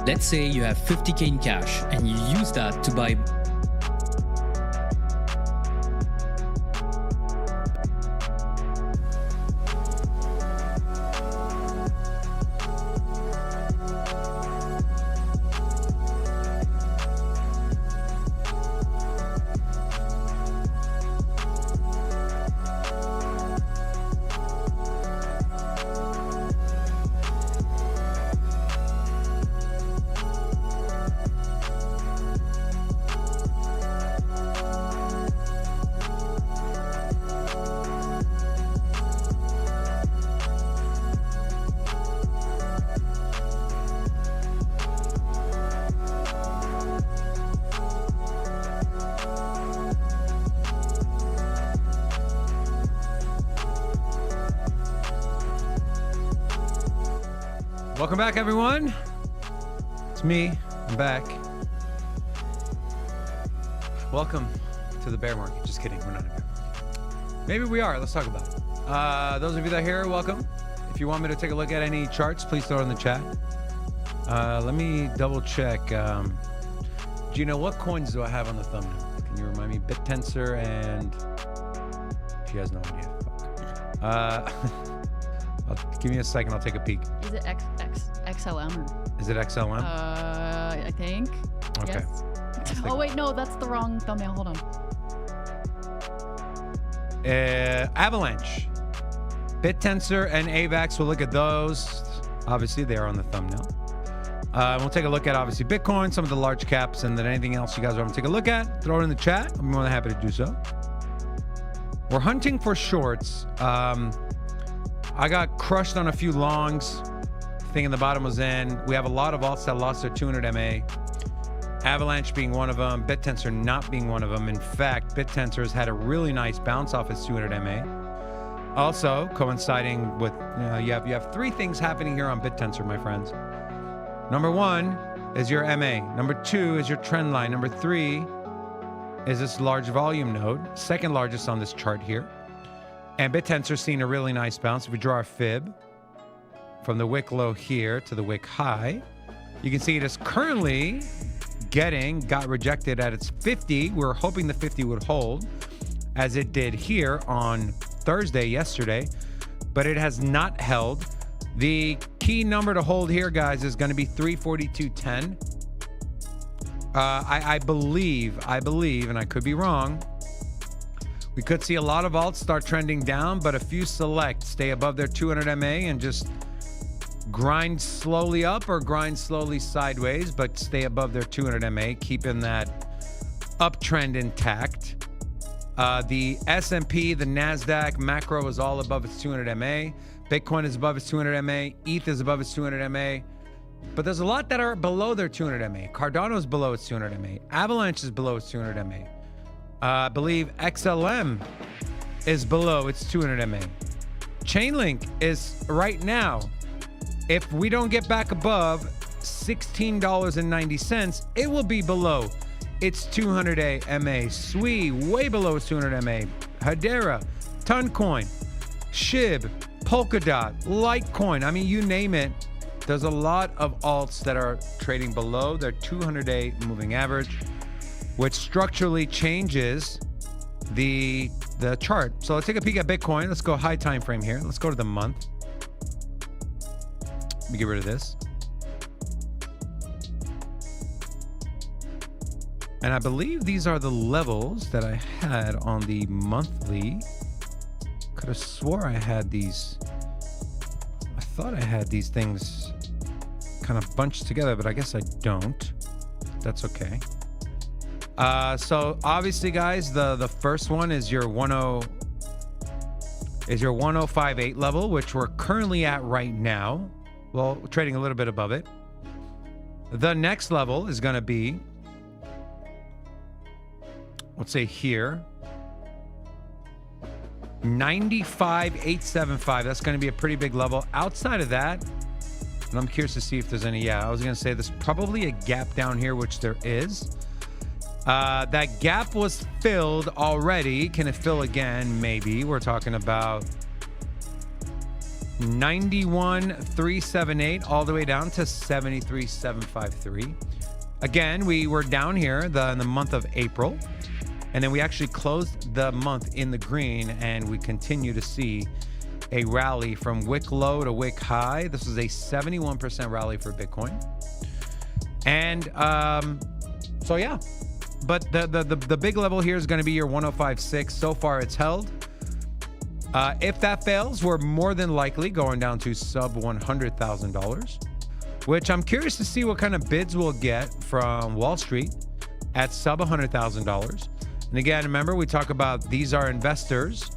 Let's say you have 50K in cash and you use that to buy Welcome back, everyone. It's me. I'm back. Welcome to the bear market. Just kidding. We're not in bear market. Maybe we are. Let's talk about it. Those of you that are here, welcome. If you want me to take a look at any charts, please throw it in the chat. Let me double check. Gina, what coins do I have on the thumbnail? Can you remind me? BitTensor and... She has no idea. Give me a second. I'll take a peek. Is it XLM? Or... Is it XLM? I think. Okay. Yes. Oh, wait, no, that's the wrong thumbnail. Hold on. Avalanche. BitTensor and AVAX. We'll look at those. Obviously, they are on the thumbnail. We'll take a look at, obviously, Bitcoin, some of the large caps, and then anything else you guys want to take a look at, throw it in the chat. I'm more than happy to do so. We're hunting for shorts. I got crushed on a few longs. Thing in the bottom was in. We have a lot of alts that lost their 200 MA. Avalanche being one of them. BitTensor not being one of them. In fact, BitTensor has had a really nice bounce off its 200 MA. Also, coinciding with, you have three things happening here on BitTensor, my friends. Number one is your MA. Number two is your trend line. Number three is this large volume node, second largest on this chart here. And BitTensor seeing a really nice bounce. If we draw a fib from the wick low here to the wick high, you can see it is currently got rejected at its 50. We're hoping the 50 would hold as it did here on Thursday, yesterday, but it has not held. The key number to hold here, guys, is going to be 342.10. I believe, and I could be wrong, we could see a lot of alts start trending down, but a few select stay above their 200 MA and just grind slowly up or grind slowly sideways, but stay above their 200 MA, keeping that uptrend intact. The S&P, the NASDAQ, macro is all above its 200 MA. Bitcoin is above its 200 MA. ETH is above its 200 MA. But there's a lot that are below their 200 MA. Cardano is below its 200 MA. Avalanche is below its 200 MA. I believe XLM is below its 200 MA. Chainlink is right now, if we don't get back above $16.90, it will be below its 200 MA. SWI, way below its 200 MA. Hedera, Toncoin, SHIB, Polkadot, Litecoin. I mean, you name it. There's a lot of alts that are trading below their 200-day moving average, which structurally changes the chart. So let's take a peek at Bitcoin. Let's go high time frame here. Let's go to the month. Let me get rid of this. And I believe these are the levels that I had on the monthly. Could have swore I had these. I thought I had these things kind of bunched together, but I guess I don't. That's okay. So obviously, guys, the first one is your 1058 level, which we're currently at right now. Well, we're trading a little bit above it. The next level is going to be, let's say here, 95,875. That's going to be a pretty big level. Outside of that, and I'm curious to see if there's any. Yeah, I was going to say there's probably a gap down here, which there is. That gap was filled already. Can it fill again? Maybe. We're talking about 91,378 all the way down to 73,753. Again, we were down here in the month of April, and then we actually closed the month in the green, and we continue to see a rally from wick low to wick high. This is a 71% rally for Bitcoin. And so yeah, but the big level here is going to be your 105.6. So far it's held. If that fails, we're more than likely going down to sub $100,000, which I'm curious to see what kind of bids we'll get from Wall Street at sub $100,000. And again, remember, we talk about these are investors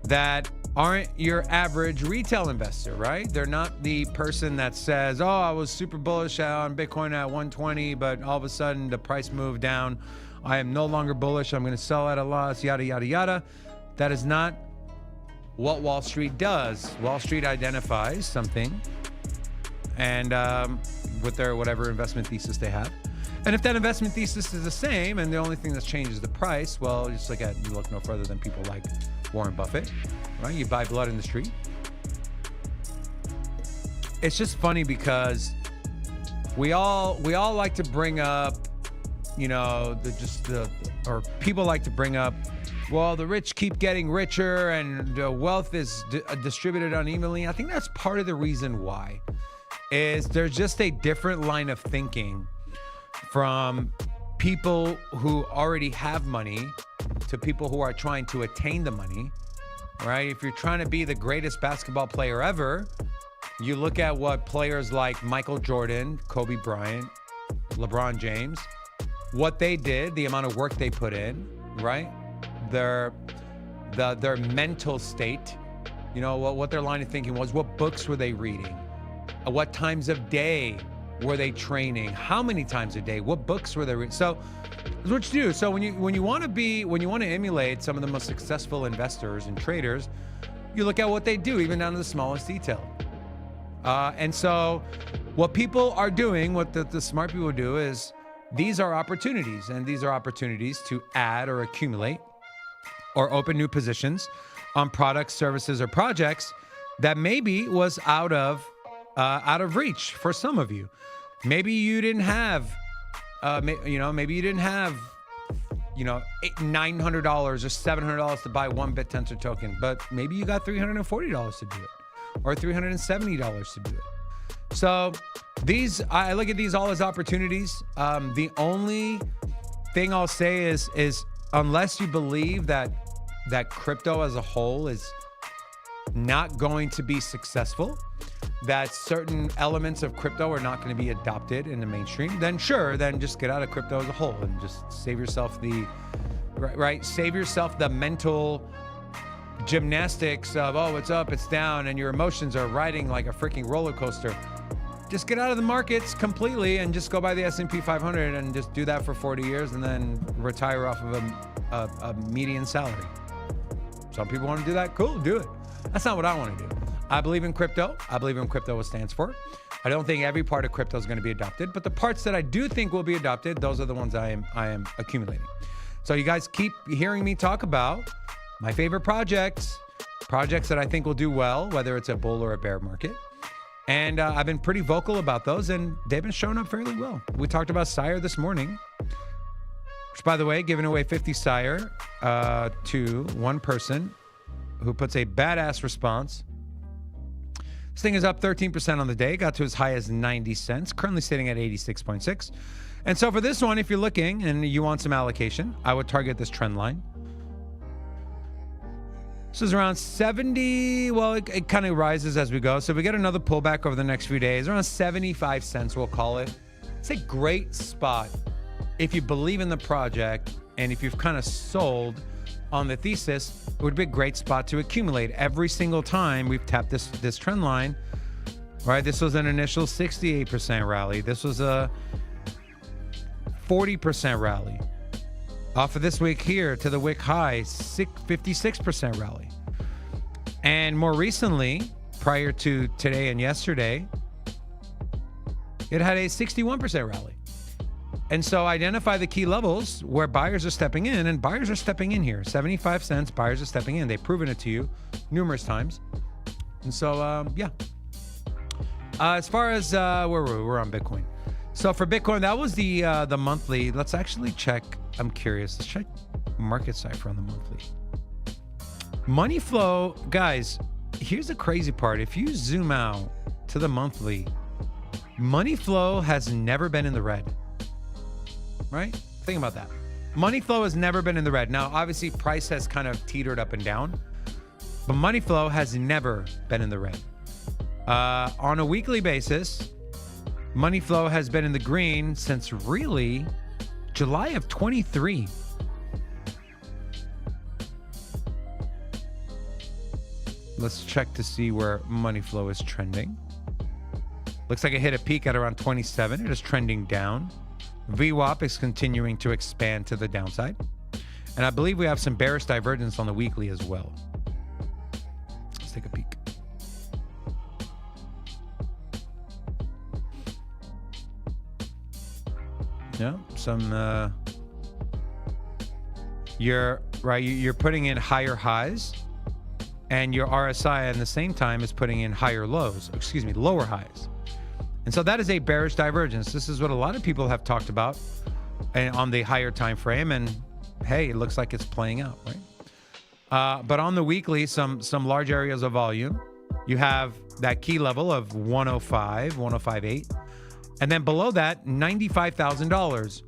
that aren't your average retail investor, right? They're not the person that says, oh, I was super bullish on Bitcoin at 120, but all of a sudden the price moved down. I am no longer bullish. I'm going to sell at a loss, yada, yada, yada. That is not what Wall Street does. Wall Street identifies something and with their whatever investment thesis they have. And if that investment thesis is the same and the only thing that's changed is the price, well, you look no further than people like Warren Buffett, right? You buy blood in the street. It's just funny because we all like to bring up, you know, or people like to bring up, well, the rich keep getting richer and wealth is distributed unevenly. I think that's part of the reason why is there's just a different line of thinking from people who already have money to people who are trying to attain the money, right? If you're trying to be the greatest basketball player ever, you look at what players like Michael Jordan, Kobe Bryant, LeBron James, what they did, the amount of work they put in, right? Their mental state, you know, what their line of thinking was, what books were they reading, what times of day were they training, how many times a day, what books were they reading. So that's what you do. So when you want to emulate some of the most successful investors and traders, you look at what they do, even down to the smallest detail. And so what people are doing, what the smart people do is, these are opportunities, and these are opportunities to add or accumulate or open new positions on products, services, or projects that maybe was out of reach for some of you. Maybe you didn't have, maybe you didn't have, $900 or $700 to buy one BitTensor token, but maybe you got $340 to do it, or $370 to do it. So I look at these all as opportunities. The only thing I'll say is unless you believe that crypto as a whole is not going to be successful, that certain elements of crypto are not going to be adopted in the mainstream, then sure, then just get out of crypto as a whole and just save yourself the mental gymnastics of, oh, it's up, it's down, and your emotions are riding like a freaking roller coaster. Just get out of the markets completely and just go buy the S&P 500 and just do that for 40 years and then retire off of a median salary. Some people want to do that. Cool, do it. That's not what I want to do. I believe in crypto. I believe in crypto, what it stands for. I don't think every part of crypto is going to be adopted, but the parts that I do think will be adopted, those are the ones I am accumulating. So you guys keep hearing me talk about my favorite projects that I think will do well, whether it's a bull or a bear market. And I've been pretty vocal about those, and they've been showing up fairly well. We talked about Sire this morning, which, by the way, giving away 50 Sire to one person who puts a badass response. This thing is up 13% on the day, got to as high as 90 cents, currently sitting at 86.6. And so for this one, if you're looking and you want some allocation, I would target this trend line. This is around 70. Well, it kind of rises as we go. So if we get another pullback over the next few days, around 75 cents, we'll call it. It's a great spot if you believe in the project and if you've kind of sold on the thesis. It would be a great spot to accumulate. Every single time we've tapped this trend line, right? This was an initial 68% rally. This was a 40% rally. Off of this wick here to the wick high, 56% rally. And more recently, prior to today and yesterday, it had a 61% rally. And so identify the key levels where buyers are stepping in, and buyers are stepping in here. 75 cents, buyers are stepping in. They've proven it to you numerous times. And so, yeah. As far as where were we? We're on Bitcoin. So for Bitcoin, that was the monthly. Let's actually check. I'm curious. Let's check MarketCypher on the monthly. Money flow, guys. Here's the crazy part. If you zoom out to the monthly, money flow has never been in the red. Right? Think about that. Money flow has never been in the red. Now, obviously, price has kind of teetered up and down, but money flow has never been in the red. On a weekly basis, money flow has been in the green since really July of 23. Let's check to see where money flow is trending. Looks like it hit a peak at around 27. It is trending down. VWAP is continuing to expand to the downside. And I believe we have some bearish divergence on the weekly as well. Let's take a peek. Yeah, some you're putting in higher highs, and your RSI at the same time is putting in lower highs. And so that is a bearish divergence. This is what a lot of people have talked about on the higher time frame, and hey, it looks like it's playing out, right? But on the weekly, some large areas of volume. You have that key level of 105.8. And then below that, $95,000.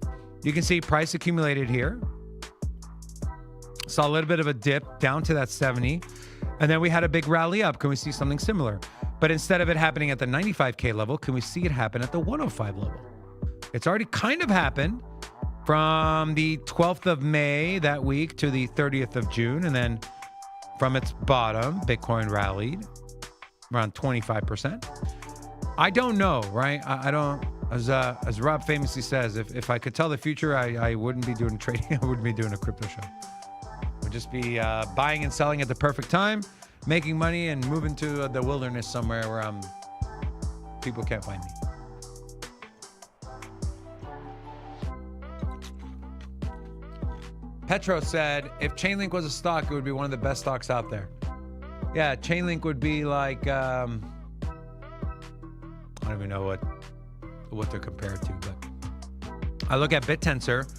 You can see price accumulated here. Saw a little bit of a dip down to that 70. And then we had a big rally up. Can we see something similar? But instead of it happening at the 95K level, can we see it happen at the 105 level? It's already kind of happened from the 12th of May that week to the 30th of June. And then from its bottom, Bitcoin rallied around 25%. I don't know, right? I don't, as Rob famously says, if I could tell the future, I wouldn't be doing trading. I wouldn't be doing a crypto show. Would just be buying and selling at the perfect time, making money, and moving to the wilderness somewhere where people can't find me. Petro said, if Chainlink was a stock, it would be one of the best stocks out there. Yeah, Chainlink would be like, I don't even know what they're compared to, but I look at BitTensor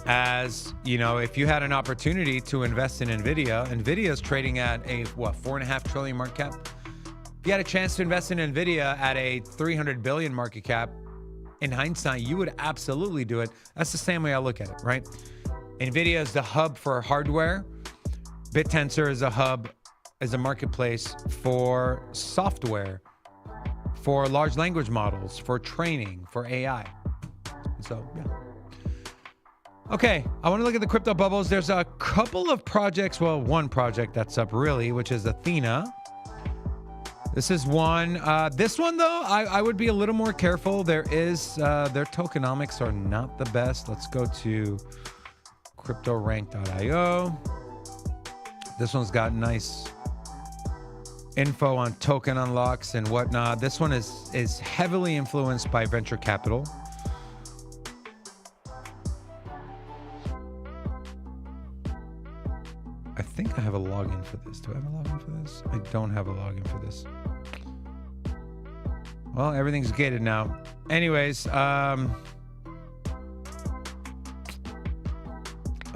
as, if you had an opportunity to invest in NVIDIA is trading at a, $4.5 trillion market cap. If you had a chance to invest in NVIDIA at a 300 billion market cap, in hindsight, you would absolutely do it. That's the same way I look at it, right? NVIDIA is the hub for hardware. BitTensor is a marketplace for software, for large language models, for training, for AI. So, yeah. Okay, I want to look at the crypto bubbles. There's a couple of projects, one project that's up really, which is Athena. This is one. This one, though, I would be a little more careful. Their tokenomics are not the best. Let's go to CryptoRank.io. This one's got nice info on token unlocks and whatnot. This one is heavily influenced by venture capital. I think I have a login for this. Do I have a login for this? I don't have a login for this. Well, everything's gated now. Anyways, let's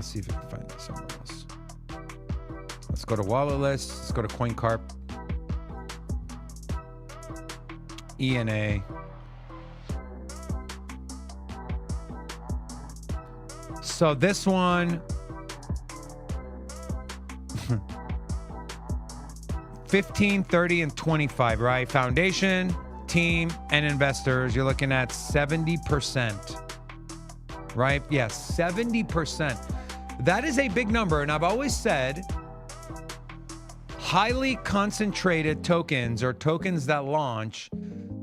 see if we can find it somewhere else. Let's go to Wallet List. Let's go to CoinCarp. ENA. So this one, 15, 30, and 25, right? Foundation, team, and investors, you're looking at 70%, right? Yes, 70%. That is a big number. And I've always said highly concentrated tokens, or tokens that launch,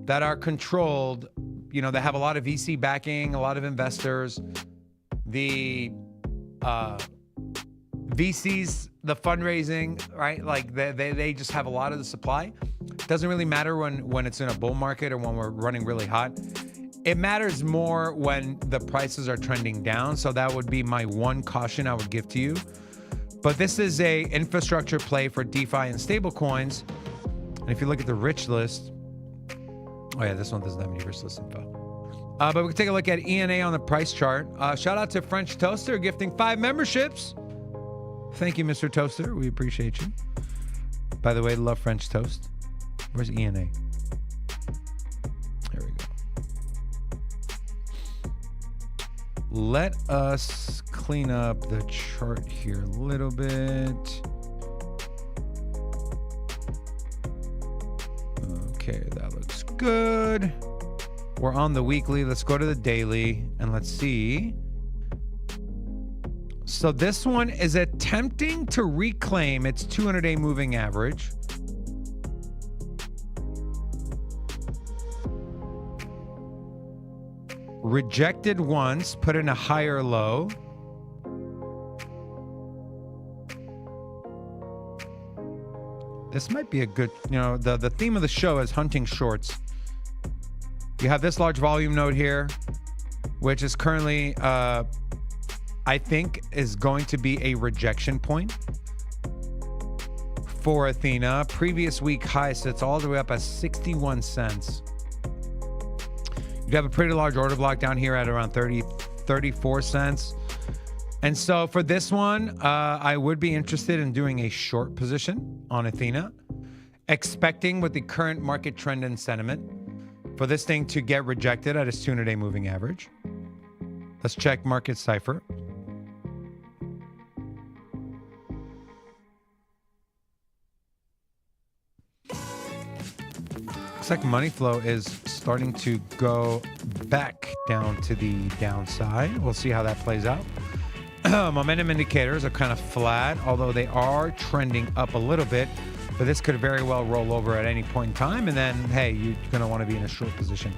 that are controlled, that have a lot of VC backing, a lot of investors, the VCs, the fundraising, right? Like they just have a lot of the supply. Doesn't really matter when it's in a bull market or when we're running really hot. It matters more when the prices are trending down. So that would be my one caution I would give to you. But this is a infrastructure play for DeFi and stable coins. And if you look at the rich list, oh yeah, this one doesn't have any rich list info. But we can take a look at ENA on the price chart. Shout out to French Toaster gifting 5 memberships. Thank you, Mr. Toaster. We appreciate you. By the way, love French toast. Where's ENA? There we go. Let us clean up the chart here a little bit. Okay, that looks good. We're on the weekly. Let's go to the daily and let's see. So this one is attempting to reclaim its 200-day moving average. Rejected once, put in a higher low. This might be a good, the theme of the show is hunting shorts. You have this large volume node here, which is currently, I think, is going to be a rejection point for Athena. Previous week high sits all the way up at 61 cents. You have a pretty large order block down here at around 34 cents. And so for this one, I would be interested in doing a short position on Athena, expecting with the current market trend and sentiment for this thing to get rejected at its 200-day moving average. Let's check market cipher. Looks like money flow is starting to go back down to the downside. We'll see how that plays out. Momentum indicators are kind of flat, although they are trending up a little bit. But this could very well roll over at any point in time. And then, hey, you're going to want to be in a short position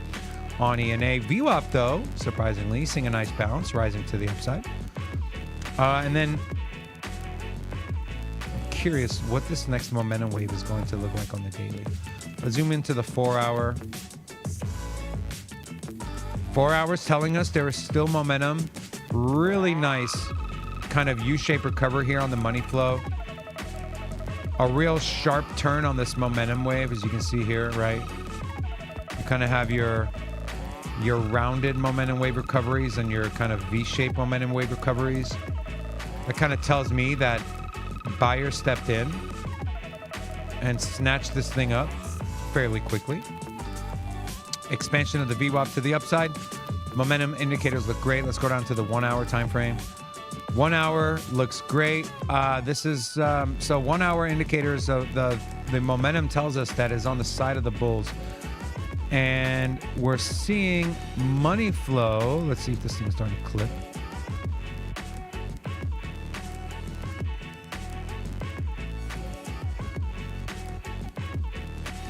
on ENA. VWAP, though, surprisingly, seeing a nice bounce, rising to the upside. And then I'm curious what this next momentum wave is going to look like on the daily. Let's zoom into the 4-hour. 4 hours telling us there is still momentum. Really nice kind of U-shaped recovery here on the money flow. A real sharp turn on this momentum wave, as you can see here, right? You kind of have your rounded momentum wave recoveries and your kind of V-shaped momentum wave recoveries. That kind of tells me that buyer stepped in and snatched this thing up fairly quickly. Expansion of the VWAP to the upside. Momentum indicators look great. Let's go down to the 1 hour time frame. 1 hour looks great. This is so 1 hour indicators of the momentum tells us that is on the side of the bulls, and we're seeing money flow. Let's see if this thing's starting to clip.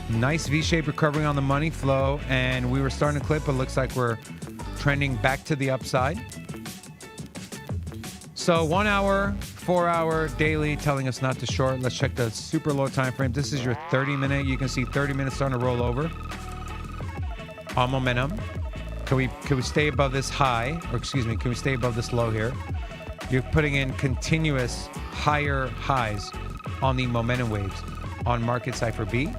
Nice V-shaped recovery on the money flow, and we were starting to clip, but it looks like we're trending back to the upside. So 1 hour, 4 hour, daily telling us not to short. Let's check the super low time frame. This is your 30-minute. You can see 30 minutes starting to roll over on momentum. Can we stay above this high, or excuse me, can we stay above this low here? You're putting in continuous higher highs on the momentum waves on market cipher B.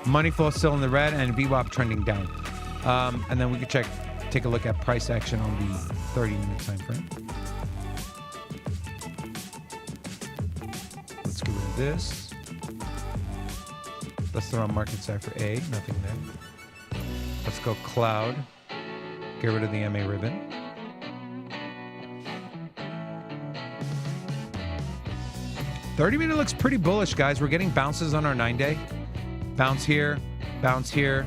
Money flow still in the red and VWAP trending down. And then we can take a look at price action on the 30-minute time frame. Let's get rid of this. Let's throw on market cipher A, nothing there. Let's go cloud. Get rid of the MA ribbon. $30-minute looks pretty bullish, guys. We're getting bounces on our 9-day. Bounce here, bounce here.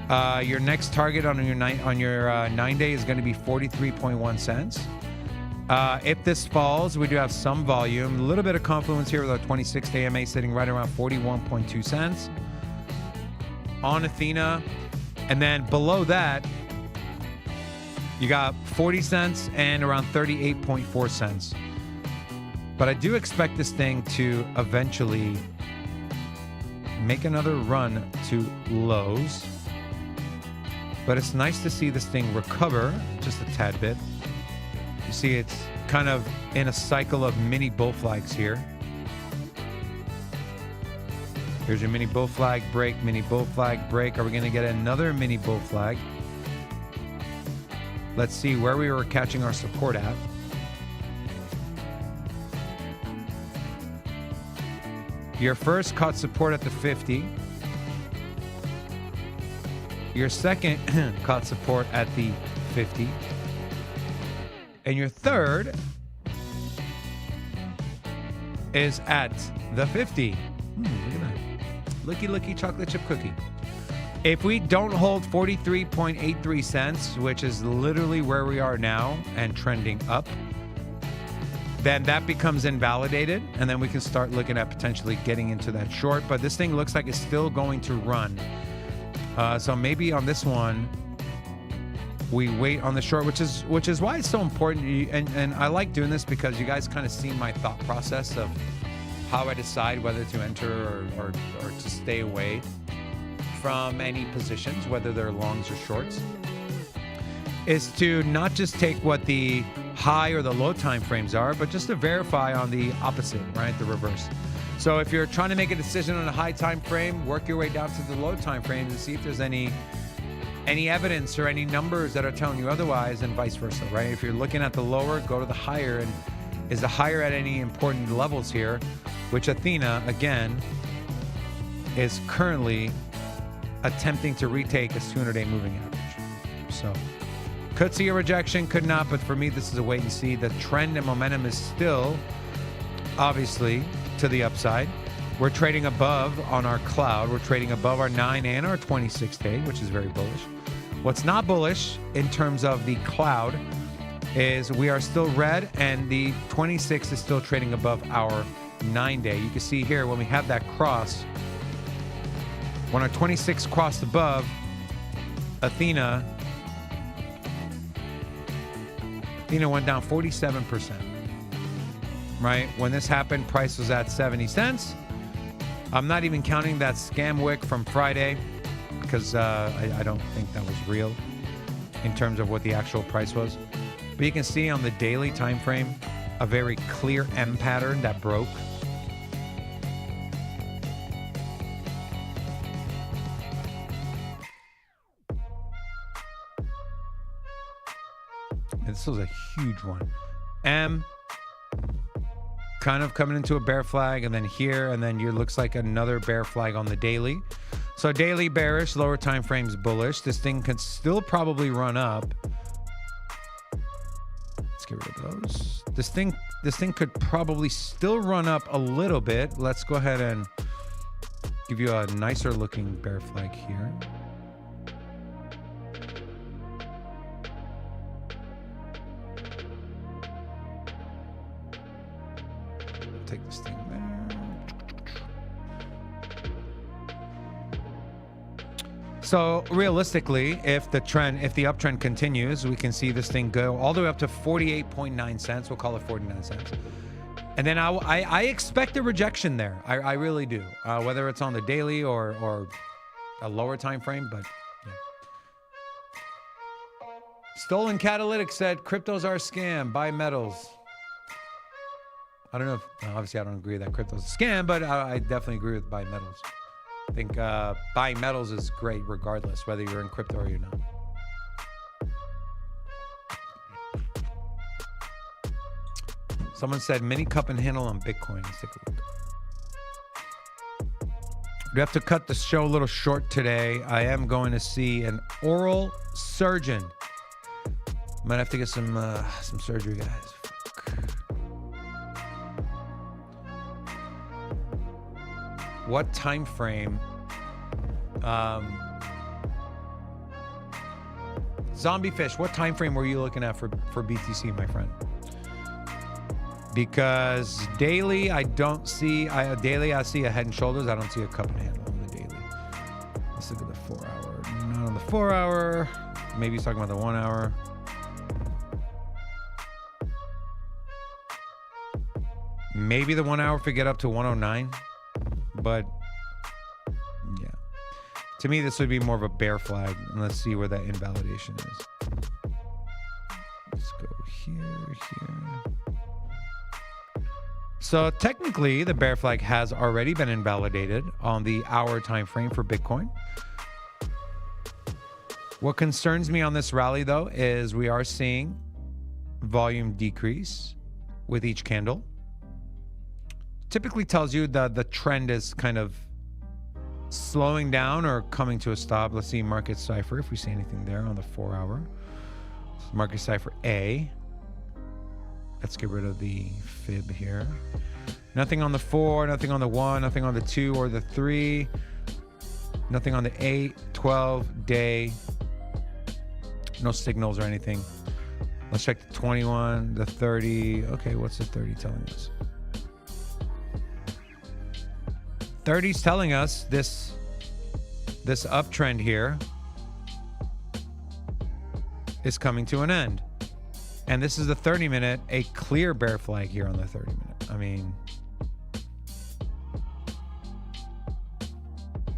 Your next target on your 9-day is going to be 43.1 cents. If this falls, we do have some volume. A little bit of confluence here with our 26-day MA sitting right around 41.2 cents on Athena. And then below that, you got 40 cents and around 38.4 cents. But I do expect this thing to eventually make another run to lows. But it's nice to see this thing recover just a tad bit. You see it's kind of in a cycle of mini bull flags here. Here's your mini bull flag break, mini bull flag break. Are we going to get another mini bull flag? Let's see where we were catching our support at. Your first caught support at the 50. Your second caught support at the 50. And your third is at the 50. Look at that. Looky chocolate chip cookie. If we don't hold 43.83 cents, which is literally where we are now and trending up, then that becomes invalidated, and then we can start looking at potentially getting into that short. But this thing looks like it's still going to run. So maybe on this one, we wait on the short, which is why it's so important. And I like doing this because you guys kind of see my thought process of how I decide whether to enter or to stay away from any positions, whether they're longs or shorts, is to not just take what the high or the low time frames are, but just to verify on the opposite, right? The reverse. So if you're trying to make a decision on a high time frame, work your way down to the low time frame and see if there's any evidence or any numbers that are telling you otherwise, and vice versa, right? If you're looking at the lower, go to the higher. And is the higher at any important levels here? Which Athena, again, is currently attempting to retake a 200-day moving average. So could see a rejection, could not, but for me, this is a wait and see. The trend and momentum is still, obviously, to the upside. We're trading above on our cloud. We're trading above our 9 and our 26-day, which is very bullish. What's not bullish in terms of the cloud is we are still red, and the 26 is still trading above our 9-day. You can see here when we have that cross, when our 26 crossed above, Athena went down 47%, right? When this happened, price was at 70 cents. I'm not even counting that scam wick from Friday because I don't think that was real in terms of what the actual price was. But you can see on the daily time frame a very clear M pattern that broke. This was a huge one. M kind of coming into a bear flag, and then here, and then here looks like another bear flag on the daily. So daily bearish, lower time frames bullish. This thing could still probably run up. Let's get rid of those. This thing could probably still run up a little bit. Let's go ahead and give you a nicer looking bear flag here. Take this thing there. So realistically, if the uptrend continues, we can see this thing go all the way up to 48.9 cents. We'll call it 49 cents. And then I expect a rejection there. I really do. Whether it's on the daily or a lower time frame, but yeah. Stolen Catalytic said cryptos are a scam. Buy metals. I don't know if, obviously I don't agree that crypto's a scam, but I definitely agree with buying metals. I think buying metals is great regardless, whether you're in crypto or you're not. Someone said mini cup and handle on Bitcoin. Let's take a look. We have to cut the show a little short today. I am going to see an oral surgeon. Might have to get some surgery, guys. What time frame? Zombie Fish, what time frame were you looking at for BTC, my friend? Because daily, I don't see. Daily, I see a head and shoulders. I don't see a cup and handle on the daily. Let's look at the 4 hour. Not on the 4 hour. Maybe he's talking about the 1 hour. Maybe the 1 hour if we get up to 109. But yeah, to me, this would be more of a bear flag. And let's see where that invalidation is. Let's go here. So technically, the bear flag has already been invalidated on the hour time frame for Bitcoin. What concerns me on this rally, though, is we are seeing volume decrease with each candle. Typically tells you that the trend is kind of slowing down or coming to a stop. Let's see market cipher, if we see anything there on the 4 hour. Market cipher A. Let's get rid of the fib here. Nothing on the 4, nothing on the 1, nothing on the 2 or the 3. Nothing on the 8, 12, day. No signals or anything. Let's check the 21, the 30. Okay, what's the 30 telling us? 30's telling us this uptrend here is coming to an end. And this is the 30-minute, a clear bear flag here on the 30-minute. I mean,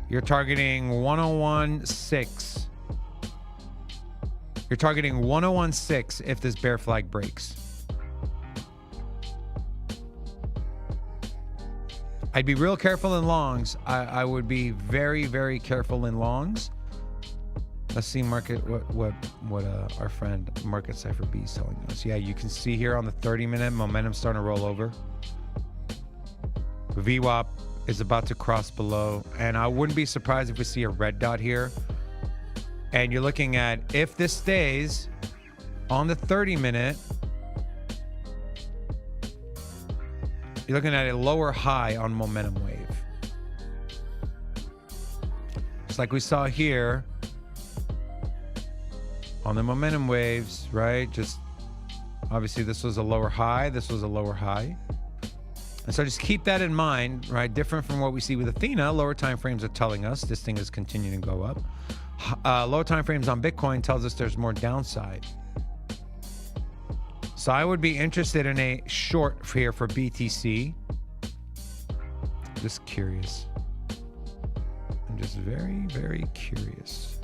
you're targeting 101.6. You're targeting 101.6 if this bear flag breaks. I'd be real careful in longs. I would be very, very careful in longs. Let's see market what our friend Market Cipher B is telling us. Yeah, you can see here on the 30-minute momentum starting to roll over. VWAP is about to cross below, and I wouldn't be surprised if we see a red dot here. And you're looking at, if this stays on the 30-minute, you're looking at a lower high on momentum wave. Just like we saw here on the momentum waves, right? Just obviously this was a lower high, this was a lower high. And so just keep that in mind, right? Different from what we see with Athena, lower time frames are telling us this thing is continuing to go up. Low time frames on Bitcoin tells us there's more downside. So I would be interested in a short here for BTC. Just curious. I'm just very, very curious.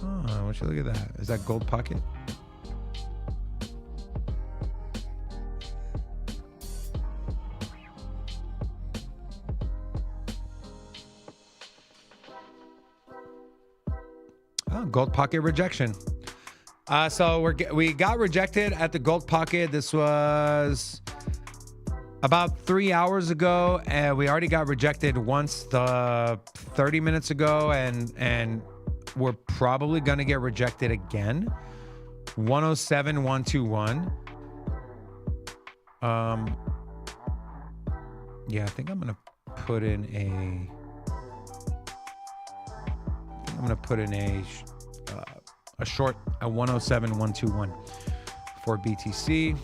Oh, would you look at that? Is that gold pocket? Oh, gold pocket rejection. So we got rejected at the gold pocket. This was about 3 hours ago, and we already got rejected once 30 minutes ago, and we're probably going to get rejected again. 107.121. Yeah, I think I'm going to put in a short, a 107.121 for BTC.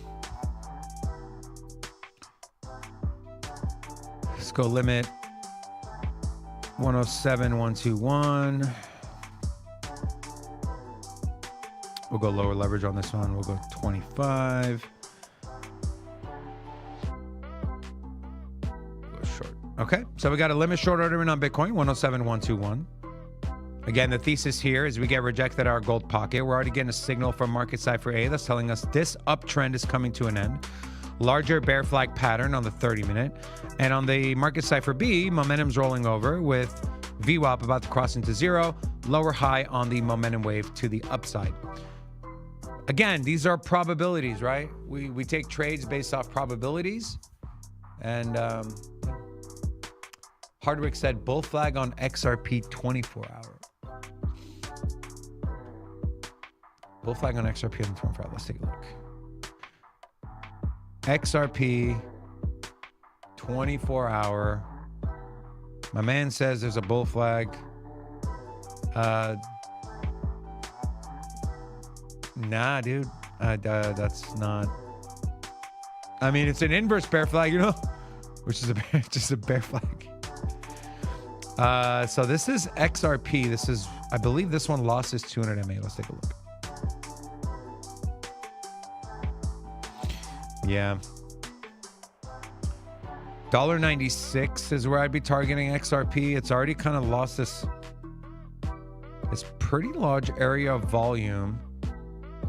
Let's go limit 107.121. We'll go lower leverage on this one. We'll go 25. Go short. Okay, so we got a limit short order in on Bitcoin, 107.121. Again, the thesis here is we get rejected our gold pocket. We're already getting a signal from Market Cipher A that's telling us this uptrend is coming to an end. Larger bear flag pattern on the 30-minute. And on the Market Cipher B, momentum's rolling over with VWAP about to cross into zero. Lower high on the momentum wave to the upside. Again, these are probabilities, right? We take trades based off probabilities. And Hardwick said bull flag on XRP 24 hour. Bull flag on XRP on the 24 hour. Let's take a look. XRP 24 hour. My man says there's a bull flag. Nah, dude. That's not. I mean, it's an inverse bear flag, you know, which is just a bear flag. So this is XRP. This is, I believe this one lost his 200 MA. Let's take a look. Yeah. $1.96 is where I'd be targeting XRP. It's already kind of lost this pretty large area of volume.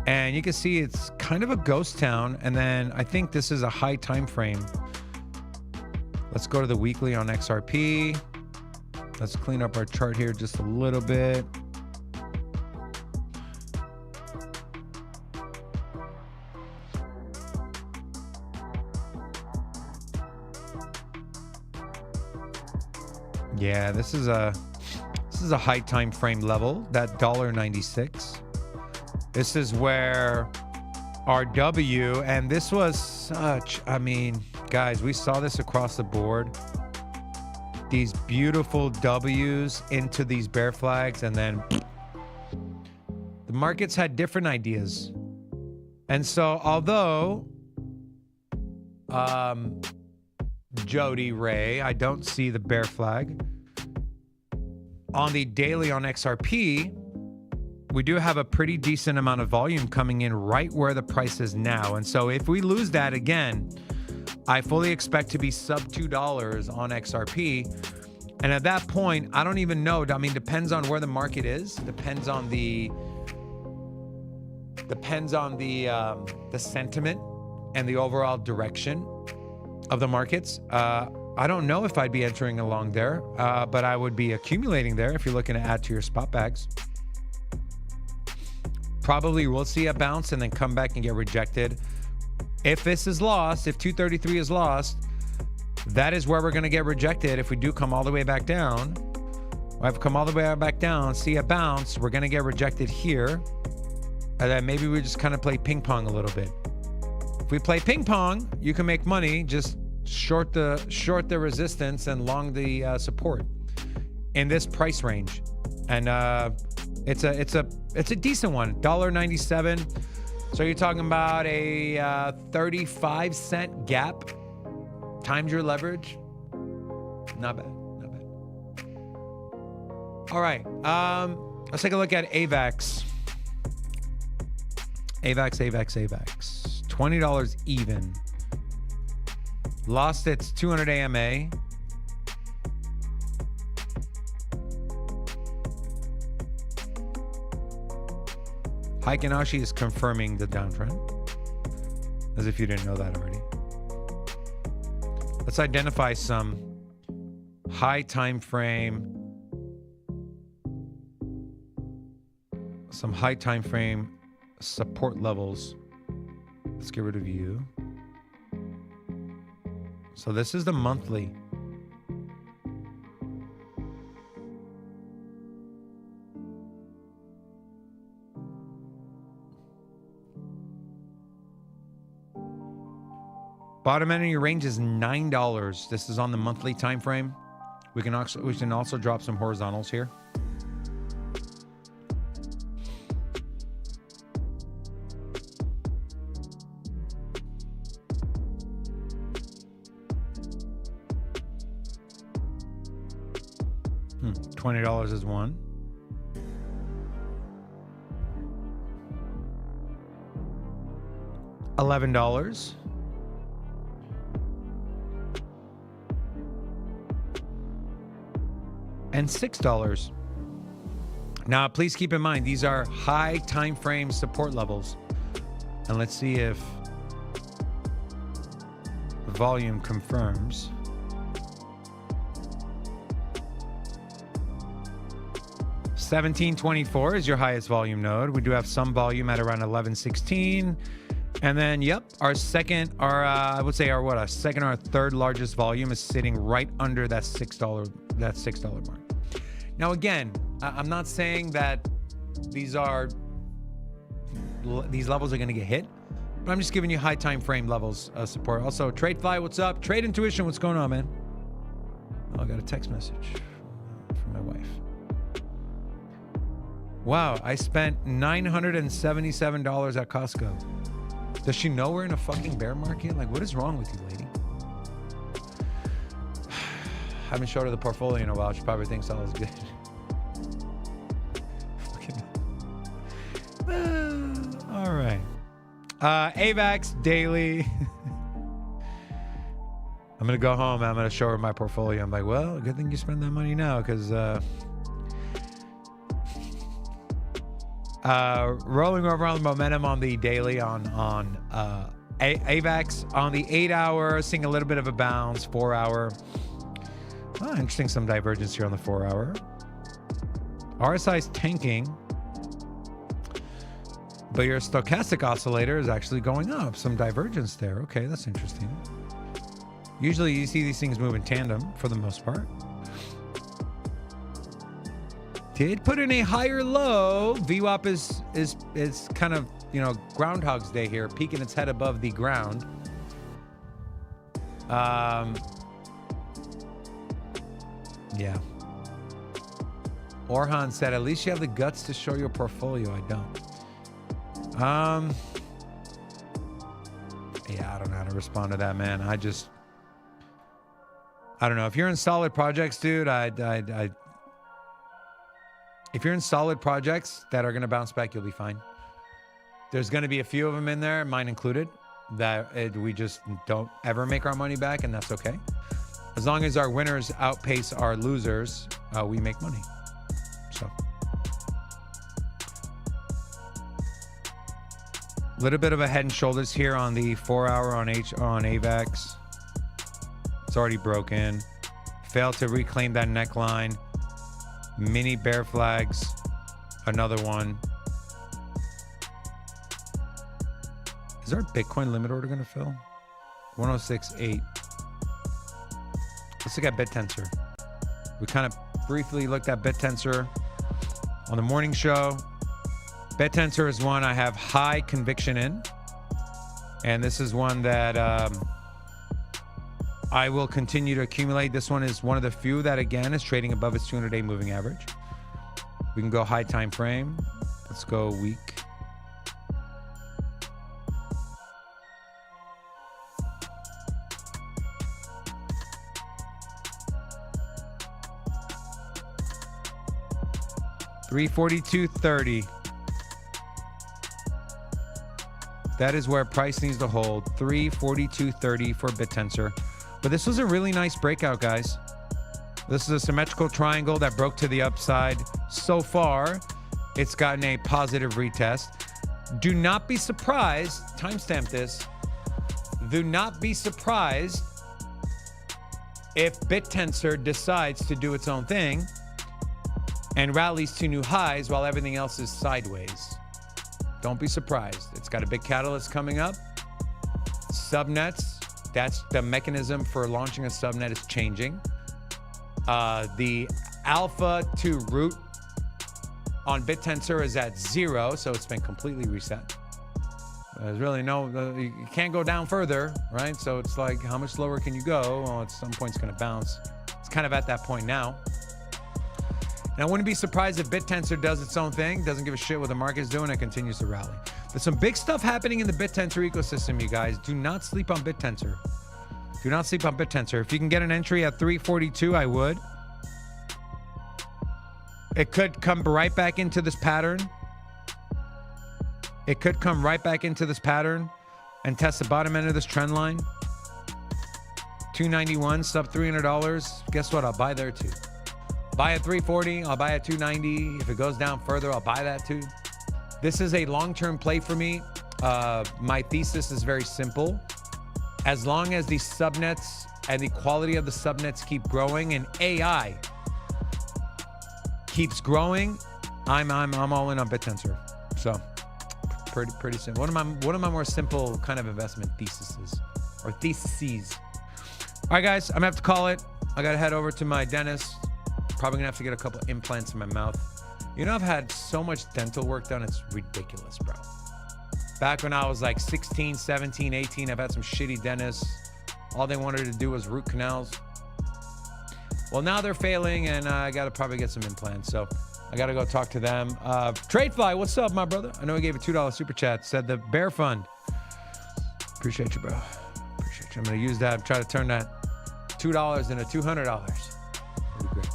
And you can see it's kind of a ghost town. And then I think this is a high time frame. Let's go to the weekly on XRP. Let's clean up our chart here just a little bit. Yeah, this is a high time frame level, that $1.96. This is where RW, and this was such, I mean, guys, we saw this across the board. These beautiful W's into these bear flags, and then the markets had different ideas. And so although Jody Ray, I don't see the bear flag on the daily on XRP, we do have a pretty decent amount of volume coming in right where the price is now. And so if we lose that again, I fully expect to be sub $2 on XRP. And at that point, I don't even know. I mean, depends on where the market is. Depends on the sentiment and the overall direction of the markets. I don't know if I'd be entering along there, but I would be accumulating there if you're looking to add to your spot bags. Probably will see a bounce and then come back and get rejected. If this is lost, if 233 is lost, that is where we're going to get rejected. If we do come all the way back down, I've come all the way back down, see a bounce, we're going to get rejected here. And then maybe we just kind of play ping pong a little bit. If we play ping pong, you can make money. Just short the resistance and long the support in this price range. And it's a decent one, $1.97. So you're talking about a 35 cent gap times your leverage. Not bad, not bad. All right, let's take a look at AVAX. AVAX, $20 even. Lost its 200 AMA. Heikinashi is confirming the downtrend, as if you didn't know that already. Let's identify some high time frame, support levels. Let's get rid of you. So this is the monthly. Bottom end of your range is $9. This is on the monthly time frame. We can also drop some horizontals here. $20 is one. $11. And $6. Now, please keep in mind, these are high time frame support levels. And let's see if the volume confirms. $17.24 is your highest volume node. We do have some volume at around $11.16. And then, yep, our second or third largest volume is sitting right under that $6 mark. Now, again, I'm not saying that these levels are going to get hit, but I'm just giving you high time frame levels of support. Also, TradeFly, what's up? Trade Intuition, what's going on, man? Oh, I got a text message from my wife. Wow, I spent $977 at Costco. Does she know we're in a fucking bear market? Like, what is wrong with you, lady? Haven't showed her the portfolio in a while. She probably thinks all is good. All right. AVAX daily. I'm going to go home. I'm going to show her my portfolio. I'm like, well, good thing you spend that money now because Rolling over on the momentum on the daily on AVAX on the 8 hour, seeing a little bit of a bounce. 4 hour. Oh, interesting, some divergence here on the 4 hour. RSI is tanking, but your stochastic oscillator is actually going up. Some divergence there. Okay, that's interesting. Usually you see these things move in tandem for the most part. Did put in a higher low. VWAP is kind of, you know, Groundhog's Day here, peeking its head above the ground. Yeah. Orhan said, at least you have the guts to show your portfolio. I don't. Yeah, I don't know how to respond to that, man. I don't know. If you're in solid projects, dude, if you're in solid projects that are going to bounce back, you'll be fine. There's going to be a few of them in there, mine included, that we just don't ever make our money back, and that's okay. As long as our winners outpace our losers, we make money. So, a little bit of a head and shoulders here on the 4 hour on AVAX. It's already broken. Failed to reclaim that neckline. Mini bear flags. Another one. Is our Bitcoin limit order going to fill? 106.8. Let's look at BitTensor. We kind of briefly looked at BitTensor on the morning show. BitTensor is one I have high conviction in. And this is one that I will continue to accumulate. This one is one of the few that, again, is trading above its 200-day moving average. We can go high time frame. Let's go week. $342.30. That is where price needs to hold. $342.30 for BitTensor. But this was a really nice breakout, guys. This is a symmetrical triangle that broke to the upside. So far, it's gotten a positive retest. Do not be surprised. Timestamp this. Do not be surprised if BitTensor decides to do its own thing and rallies to new highs while everything else is sideways. Don't be surprised. It's got a big catalyst coming up. Subnets, that's the mechanism for launching a subnet is changing. The alpha to root on BitTensor is at 0, so it's been completely reset. There's really no, you can't go down further, right? So it's like, how much lower can you go? Well, at some point it's gonna bounce. It's kind of at that point now. And I wouldn't be surprised if BitTensor does its own thing, doesn't give a shit what the market's doing, and continues to rally. There's some big stuff happening in the BitTensor ecosystem, you guys. Do not sleep on BitTensor. Do not sleep on BitTensor. If you can get an entry at 342, I would. It could come right back into this pattern. It could come right back into this pattern and test the bottom end of this trend line. 291, sub $300. Guess what? I'll buy there too. Buy at 340, I'll buy at 290. If it goes down further, I'll buy that too. This is a long-term play for me. My thesis is very simple. As long as the subnets and the quality of the subnets keep growing and AI keeps growing, I'm all in on BitTensor. So pretty simple. One of my more simple kind of investment theses. All right, guys, I'm gonna have to call it. I gotta head over to my dentist. Probably gonna have to get a couple implants in my mouth. You know, I've had so much dental work done, it's ridiculous, bro. Back when I was like 16, 17, 18, I've had some shitty dentists. All they wanted to do was root canals. Well, now they're failing, and I gotta probably get some implants. So I gotta go talk to them. Tradefly, what's up, my brother? I know he gave a $2 super chat. Said the Bear Fund. Appreciate you, bro. Appreciate you. I'm gonna use that. Try to turn that $2 into $200. That'd be great.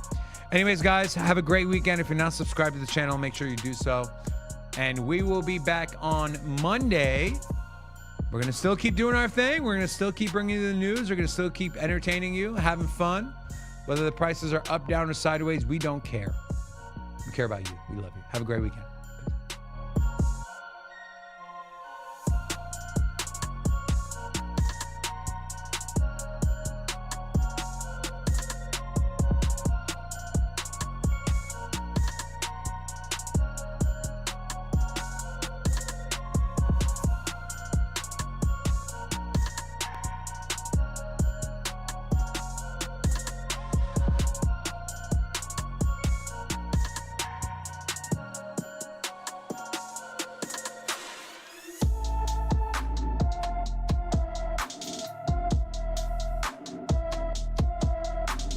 Anyways, guys, have a great weekend. If you're not subscribed to the channel, make sure you do so. And we will be back on Monday. We're going to still keep doing our thing. We're going to still keep bringing you the news. We're going to still keep entertaining you, having fun. Whether the prices are up, down, or sideways, we don't care. We care about you. We love you. Have a great weekend.